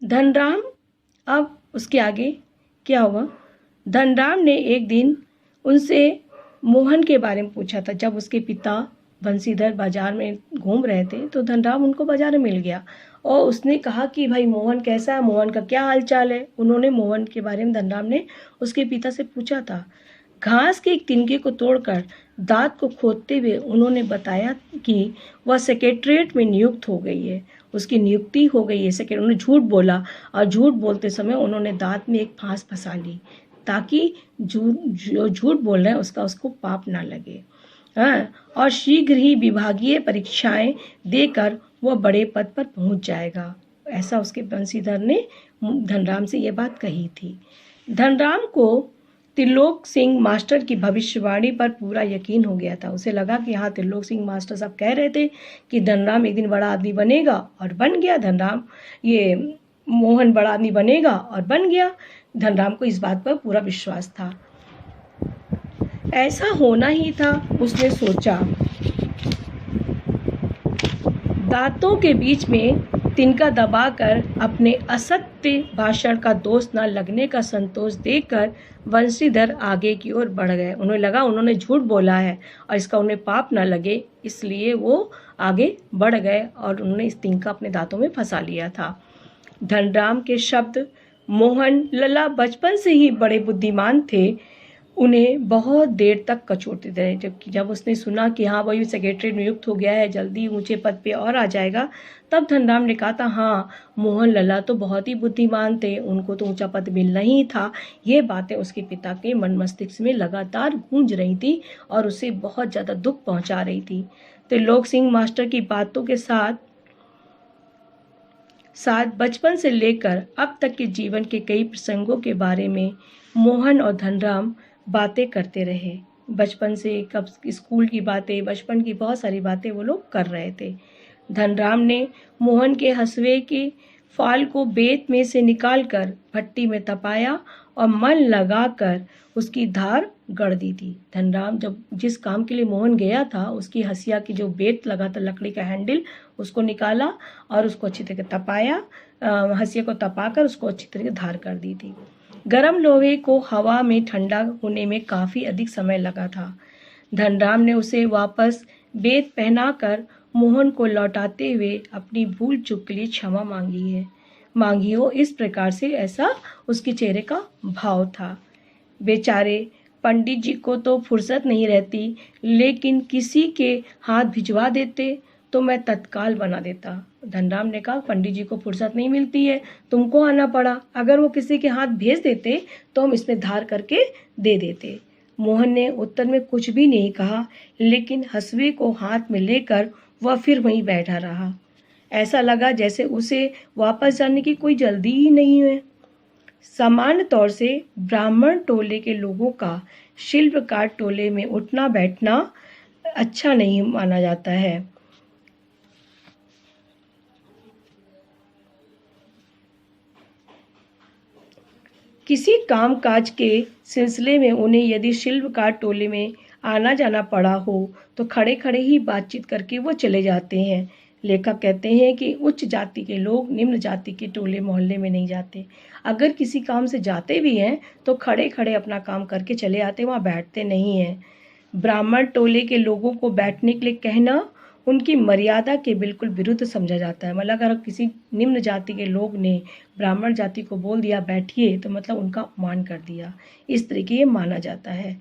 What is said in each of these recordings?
धनराम, अब उसके आगे क्या हुआ? धनराम ने एक दिन उनसे मोहन के बारे में पूछा था। जब उसके पिता बंसीधर बाजार में घूम रहे थे तो धनराम उनको बाजार में मिल गया और उसने कहा कि भाई मोहन कैसा है, मोहन का क्या हाल चाल है। उन्होंने मोहन के बारे में धनराम ने उसके पिता से पूछा था। घास के एक तिनके को तोड़कर दांत को खोदते हुए उन्होंने बताया कि वह सेक्रेटरीट में नियुक्त हो गई है, उसकी नियुक्ति हो गई है। सेक्रेटरी, उन्होंने झूठ बोला और झूठ बोलते समय उन्होंने दांत में एक फांस फंसा ली ताकि जो झूठ बोल रहे हैं उसको पाप ना लगे। हाँ, और शीघ्र ही विभागीय परीक्षाएं देकर वह बड़े पद पर पहुंच जाएगा। ऐसा उसके बंसीधर ने धनराम से ये बात कही थी। धनराम को त्रिलोक सिंह मास्टर की भविष्यवाणी पर पूरा यकीन हो गया था। उसे लगा कि हाँ, त्रिलोक सिंह मास्टर साहब कह रहे थे कि धनराम एक दिन बड़ा आदमी बनेगा, और बन गया। धनराम, ये मोहन बड़ा आदमी बनेगा और बन गया। धनराम को इस बात पर पूरा विश्वास था। ऐसा होना ही था, उसने सोचा। दांतों के बीच में तिनका दबाकर अपने असत्य भाषण का दोष न लगने का संतोष देकर वंशीधर आगे की ओर बढ़ गए। उन्हें लगा उन्होंने झूठ बोला है और इसका उन्हें पाप न लगे, इसलिए वो आगे बढ़ गए और उन्होंने इस तिनका अपने दांतों में फंसा लिया था। धनराम के शब्द मोहन लला बचपन से ही बड़े बुद्धिमान थे, उन्हें बहुत देर तक कचोटते रहे। जबकि जब उसने सुना कि हाँ, वही सेक्रेटरी नियुक्त हो गया है, जल्दी ऊंचे पद पे और आ जाएगा, तब धनराम ने कहा था हाँ, मोहन लला तो बहुत ही बुद्धिमान थे, उनको तो ऊंचा पद मिलना ही था। ये बातें उसके पिता के मन मस्तिष्क में लगातार गूंज रही थी और उसे बहुत ज़्यादा दुख पहुंचा रही थी। त्रिलोक सिंह मास्टर की बातों के साथ बचपन से लेकर अब तक के जीवन के कई प्रसंगों के बारे में मोहन और धनराम बातें करते रहे। बचपन से कब स्कूल की बातें, बचपन की बहुत सारी बातें वो लोग कर रहे थे। धनराम ने मोहन के हंसुए के फाल को बेत में से निकालकर भट्टी में तपाया और मन लगाकर उसकी धार गढ़ दी थी। धनराम जब जिस काम के लिए मोहन गया था, उसकी हंसिया की जो बेत लगा था, लकड़ी का हैंडल, उसको निकाला और उसको अच्छी तरह तपाया। हंसिया को तपाकर उसको अच्छी तरह धार कर दी थी। गरम लोहे को हवा में ठंडा होने में काफ़ी अधिक समय लगा था। धनराम ने उसे वापस बेत पहनाकर मोहन को लौटाते हुए अपनी भूल चूक के लिए क्षमा मांगी हो, इस प्रकार से ऐसा उसके चेहरे का भाव था। बेचारे पंडित जी को तो फुर्सत नहीं रहती, लेकिन किसी के हाथ भिजवा देते तो मैं तत्काल बना देता। धनराम ने कहा, पंडित जी को फुर्सत नहीं मिलती है, तुमको आना पड़ा। अगर वो किसी के हाथ भेज देते तो हम इसमें धार करके दे देते। मोहन ने उत्तर में कुछ भी नहीं कहा, लेकिन हंसुए को हाथ में लेकर वह फिर वहीं बैठा रहा। ऐसा लगा जैसे उसे वापस जाने की कोई जल्दी ही नहीं है। सामान्य तौर से ब्राह्मण टोले के लोगों का शिल्पकार टोले में उठना बैठना अच्छा नहीं माना जाता है। किसी कामकाज के सिलसिले में उन्हें यदि शिल्पकार टोले में आना जाना पड़ा हो तो खड़े खड़े ही बातचीत करके वो चले जाते हैं। लेखक कहते हैं कि उच्च जाति के लोग निम्न जाति के टोले मोहल्ले में नहीं जाते। अगर किसी काम से जाते भी हैं तो खड़े खड़े अपना काम करके चले आते, वहाँ बैठते नहीं हैं। ब्राह्मण टोले के लोगों को बैठने के लिए कहना उनकी मर्यादा के बिल्कुल विरुद्ध समझा जाता है। मतलब अगर किसी निम्न जाति के लोग ने ब्राह्मण जाति को बोल दिया बैठिए, तो मतलब उनका अपमान कर दिया, इस तरीके ये माना जाता है।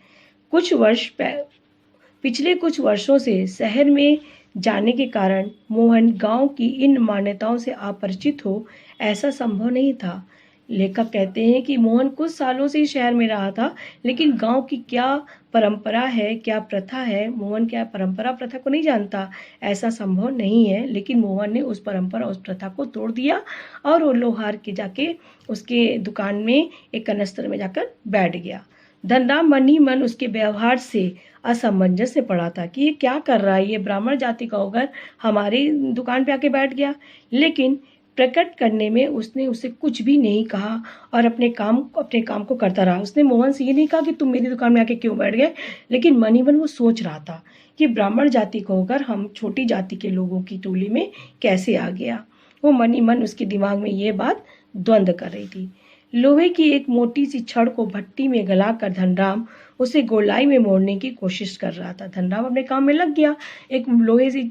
पिछले कुछ वर्षों से शहर में जाने के कारण मोहन गांव की इन मान्यताओं से अपरिचित हो, ऐसा संभव नहीं था। लेखक कहते हैं कि मोहन कुछ सालों से शहर में रहा था, लेकिन गांव की क्या परंपरा है, क्या प्रथा है, मोहन क्या परंपरा प्रथा को नहीं जानता। ऐसा संभव नहीं है, लेकिन मोहन ने उस परंपरा उस प्रथा को तोड़ दिया और वो लोहार के जाके उसके दुकान में एक कनस्तर में जाकर बैठ गया। धनराम मन ही मन उसके व्यवहार से असमंजस से पड़ा था कि ये क्या कर रहा है, ये ब्राह्मण जाति का होकर हमारी दुकान पे आके बैठ गया। लेकिन प्रकट करने में उसने उसे कुछ भी नहीं कहा और अपने काम को करता रहा। उसने मोहन से ये नहीं कहा कि तुम मेरी दुकान में आके क्यों बैठ गए, लेकिन मन ही मन वो सोच रहा था कि ब्राह्मण जाति को होकर हम छोटी जाति के लोगों की टोली में कैसे आ गया। वो मन ही मन उसके दिमाग में ये बात द्वंद्व कर रही थी। लोहे की एक मोटी सी छड़ को भट्टी में गलाकर धनराम उसे गोलाई में मोड़ने की कोशिश कर रहा था। धनराम अपने काम में लग गया, एक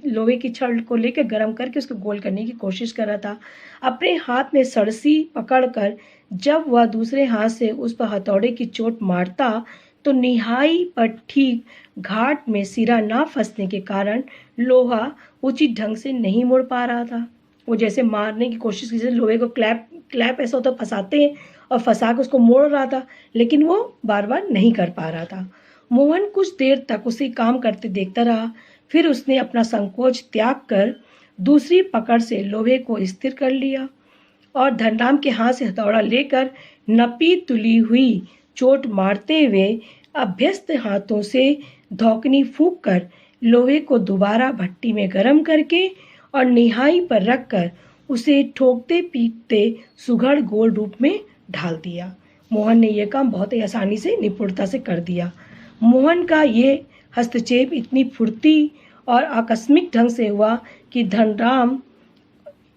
लोहे की छड़ को लेकर गर्म करके उसको गोल करने की कोशिश कर रहा था। अपने हाथ में सरसी पकड़कर जब वह दूसरे हाथ से उस पर हथौड़े की चोट मारता तो निहाई पर ठीक घाट में सिरा ना फंसने के कारण लोहा उचित ढंग से नहीं मुड़ पा रहा था। वो जैसे मारने की कोशिश की, जैसे लोहे को क्लैप ऐसा होता फंसाते हैं और फंसा के उसको मोड़ रहा था, लेकिन वो बार बार नहीं कर पा रहा था। मोहन कुछ देर तक उसे काम करते देखता रहा, फिर उसने अपना संकोच त्याग कर दूसरी पकड़ से लोहे को स्थिर कर लिया और धनराम के हाथ से हथौड़ा लेकर नपी तुली हुई चोट मारते हुए अभ्यस्त हाथों से धौकनी फूंक कर लोहे को दोबारा भट्टी में गर्म करके और निहाई पर रखकर उसे ठोकते पीटते सुघड़ गोल रूप में ढाल दिया। मोहन ने यह काम बहुत ही आसानी से निपुणता से कर दिया। मोहन का ये हस्तक्षेप इतनी फुर्ती और आकस्मिक ढंग से हुआ कि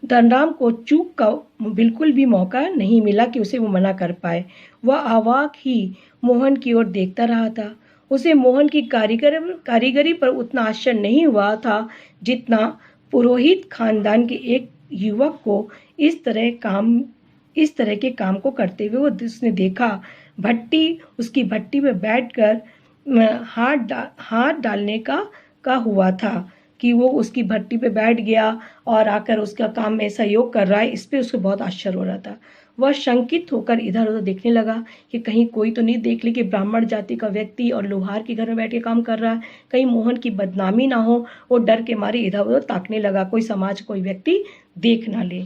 धनराम को चूक का बिल्कुल भी मौका नहीं मिला कि उसे वो मना कर पाए। वह अवाक ही मोहन की ओर देखता रहा था। उसे मोहन की कारीगरी पर उतना आश्चर्य नहीं हुआ था जितना पुरोहित खानदान के एक युवक को इस तरह के काम को करते हुए उसने देखा। उसकी भट्टी में बैठकर हाथ डालने का हुआ था कि वो उसकी भट्टी पे बैठ गया और आकर उसका काम में सहयोग कर रहा है। इस पे उसको बहुत आश्चर्य हो रहा था। वह शंकित होकर इधर उधर देखने लगा कि कहीं कोई तो नहीं देख ली कि ब्राह्मण जाति का व्यक्ति और लोहार के घर में बैठ के काम कर रहा है, कहीं मोहन की बदनामी ना हो। वो डर के मारे इधर उधर ताकने लगा, कोई व्यक्ति देख ना ले।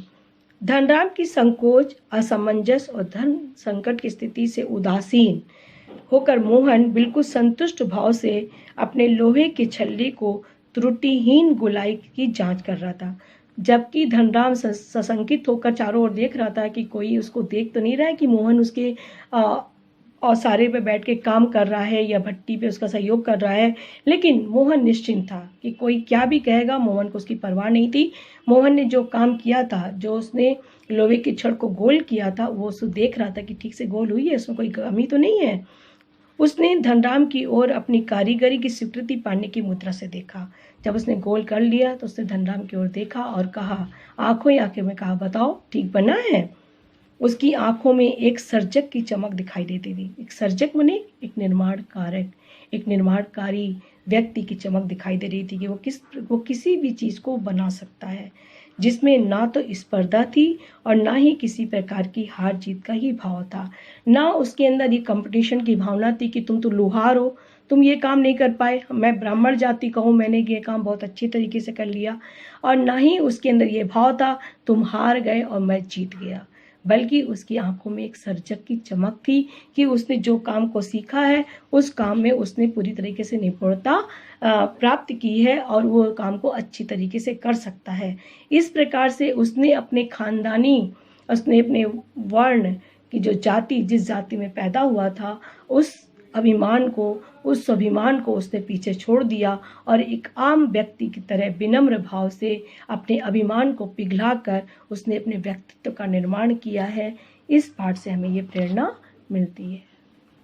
धनराम की संकोच, असमंजस और धन संकट की स्थिति से उदासीन होकर मोहन बिल्कुल संतुष्ट भाव से अपने लोहे के छल्ले को त्रुटिहीन गोलाई की जांच कर रहा था, जबकि धनराम सशंकित होकर चारों ओर देख रहा था कि कोई उसको देख तो नहीं रहा है कि मोहन उसके औसारे पे बैठ के काम कर रहा है या भट्टी पे उसका सहयोग कर रहा है। लेकिन मोहन निश्चिंत था कि कोई क्या भी कहेगा, मोहन को उसकी परवाह नहीं थी। मोहन ने जो काम किया था, जो उसने लोहे की छड़ को गोल किया था, वो उसको देख रहा था कि ठीक से गोल हुई है, उसमें कोई कमी तो नहीं है। उसने धनराम की ओर अपनी कारीगरी की स्वीकृति पाने की मुद्रा से देखा। जब उसने गोल कर लिया तो उसने धनराम की ओर देखा और कहा, आंखों ही आंखें में कहा, बताओ ठीक बना है। उसकी आंखों में एक सर्जक की चमक दिखाई देती थी। एक सर्जक माने एक निर्माणकारी व्यक्ति की चमक दिखाई दे रही थी कि वो किसी भी चीज़ को बना सकता है, जिसमें ना तो स्पर्धा थी और ना ही किसी प्रकार की हार जीत का ही भाव था। ना उसके अंदर ये कंपटीशन की भावना थी कि तुम तो लोहार हो, तुम ये काम नहीं कर पाए, मैं ब्राह्मण जाति का हूँ, मैंने ये काम बहुत अच्छी तरीके से कर लिया। और ना ही उसके अंदर ये भाव था तुम हार गए और मैं जीत गया, बल्कि उसकी आंखों में एक सर्जक की चमक थी कि उसने जो काम को सीखा है उस काम में उसने पूरी तरीके से निपुणता प्राप्त की है और वो काम को अच्छी तरीके से कर सकता है। इस प्रकार से उसने अपने अपने वर्ण की जो जाति, जिस जाति में पैदा हुआ था, उस स्वाभिमान को उसने पीछे छोड़ दिया और एक आम व्यक्ति की तरह विनम्र भाव से अपने अभिमान को पिघलाकर उसने अपने व्यक्तित्व का निर्माण किया है। इस पाठ से हमें ये प्रेरणा मिलती है।